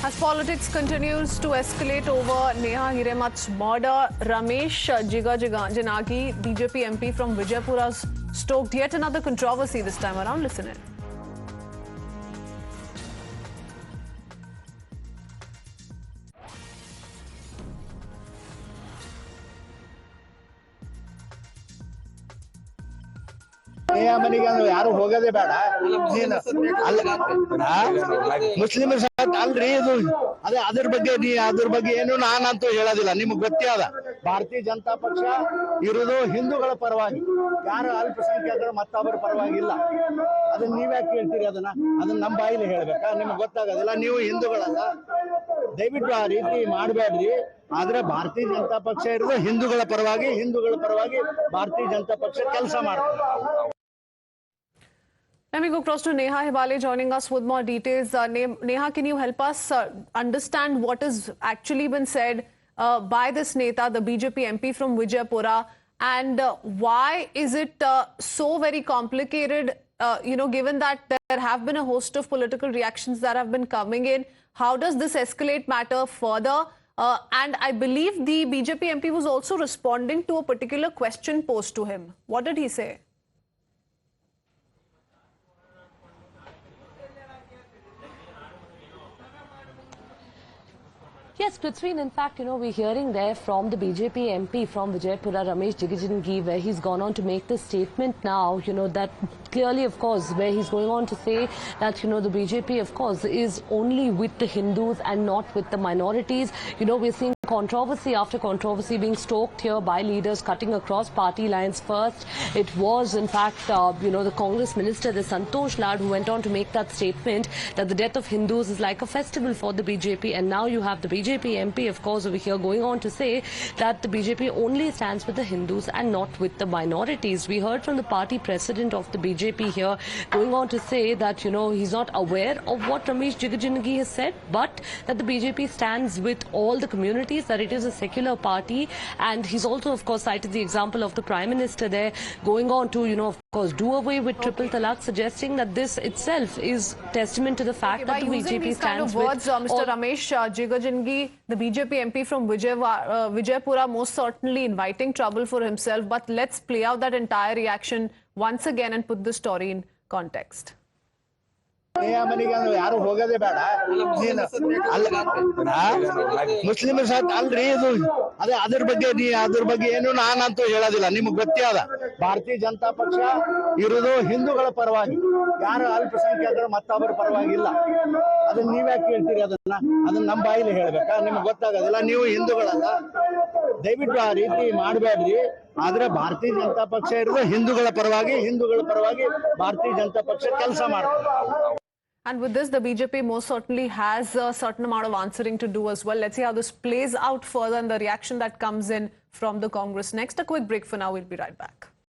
As politics continues to escalate over Neha Hiremat's murder, Ramesh Jigajinagi, BJP MP from Vijaypura, has stoked yet another controversy this time around. Listen in. ಮನೆಗೆ ಯಾರು ಹೋಗೋದೇ ಬೇಡ ಮುಸ್ಲಿಮರ ಸಾತ್ ಅಲ್ರಿ ಇದು ಅದೇ ಅದ್ರ ಬಗ್ಗೆ ಏನು ನಾನಂತೂ ಹೇಳೋದಿಲ್ಲ. ನಿಮ್ಗೆ ಗೊತ್ತೇ ಅದ, ಭಾರತೀಯ ಜನತಾ ಪಕ್ಷ ಇರುವುದು ಹಿಂದೂಗಳ ಪರವಾಗಿ, ಯಾರು ಅಲ್ಪಸಂಖ್ಯಾತರು ಮತ್ತೊಬ್ಬರ ಪರವಾಗಿಲ್ಲ. ಅದನ್ನ ನೀವ್ಯಾಕೆ ಹೇಳ್ತೀರಿ? ಅದನ್ನ ನಮ್ಮ ಬಾಯಿಲಿ ಹೇಳ್ಬೇಕಾ? ನಿಮ್ಗೆ ಗೊತ್ತಾಗೋದಿಲ್ಲ. ನೀವು ಹಿಂದೂಗಳಲ್ಲ, ದಯವಿಟ್ಟು ಆ ರೀತಿ ಮಾಡಬೇಡ್ರಿ. ಆದ್ರೆ ಭಾರತೀಯ ಜನತಾ ಪಕ್ಷ ಇರೋದು ಹಿಂದೂಗಳ ಪರವಾಗಿ ಭಾರತೀಯ ಜನತಾ ಪಕ್ಷ ಕೆಲಸ ಮಾಡ್ತಾರೆ. Let me go across to Neha Hibale joining us with more details. Neha, can you help us understand what has actually been said by this Neta, the BJP MP from Vijaypura, and why is it so very complicated, given that there have been a host of political reactions that have been coming in? How does this escalate matter further? And I believe the BJP MP was also responding to a particular question posed to him. What did he say? Yes, Prithvi, in fact, we're hearing there from the BJP MP from Vijaypura, Ramesh Jigajinagi, where he's gone on to make this statement now, that clearly, of course, where he's going on to say that, the BJP, of course, is only with the Hindus and not with the minorities. We're seeing controversy after controversy being stoked here by leaders cutting across party lines. First, it was, in fact, the Congress minister, the Santosh Lad, who went on to make that statement that the death of Hindus is like a festival for the BJP. And now you have the BJP MP, of course, over here going on to say that the BJP only stands with the Hindus and not with the minorities. We heard from the party president of the BJP here going on to say that, he's not aware of what Ramesh Jigajinagi has said, but that the BJP stands with all the communities, that it is a secular party. And he's also, of course, cited the example of the Prime Minister there going on to, of course, do away with triple talaq, suggesting that this itself is testament to the fact that the BJP stands with... Mr. Ramesh Jigajinagi, the BJP MP from Vijaypura, most certainly inviting trouble for himself. But let's play out that entire reaction once again and put the story in context. ಮನೆಗೆ ಯಾರು ಹೋಗೋದೇ ಬೇಡ ಮುಸ್ಲಿಮರ ಸಾತ್ ಅಲ್ರಿ ಇದು ಅದೇ ಅದ್ರ ಬಗ್ಗೆ ಏನು ನಾನಂತೂ ಹೇಳೋದಿಲ್ಲ. ನಿಮ್ಗೆ ಗೊತ್ತೇ ಅದ, ಭಾರತೀಯ ಜನತಾ ಪಕ್ಷ ಇರುವುದು ಹಿಂದೂಗಳ ಪರವಾಗಿ, ಯಾರು ಅಲ್ಪಸಂಖ್ಯಾತರು ಮತ್ತೊಬ್ಬರ ಪರವಾಗಿಲ್ಲ. ಅದನ್ನ ನೀವ್ಯಾಕೆ ಹೇಳ್ತೀರಿ? ಅದನ್ನ ನಮ್ಮ ಬಾಯಿಲಿ ಹೇಳ್ಬೇಕಾ? ನಿಮ್ಗೆ ಗೊತ್ತಾಗೋದಿಲ್ಲ. ನೀವು ಹಿಂದೂಗಳಲ್ಲ, ದಯವಿಟ್ಟು ಆ ರೀತಿ ಮಾಡಬೇಡ್ರಿ. ಆದ್ರೆ ಭಾರತೀಯ ಜನತಾ ಪಕ್ಷ ಇರೋದು ಹಿಂದೂಗಳ ಪರವಾಗಿ ಭಾರತೀಯ ಜನತಾ ಪಕ್ಷ ಕೆಲಸ ಮಾಡ್ತಾರೆ. And with this, the BJP most certainly has a certain amount of answering to do as well. Let's see how this plays out further and the reaction that comes in from the Congress next. A quick break for now. We'll be right back.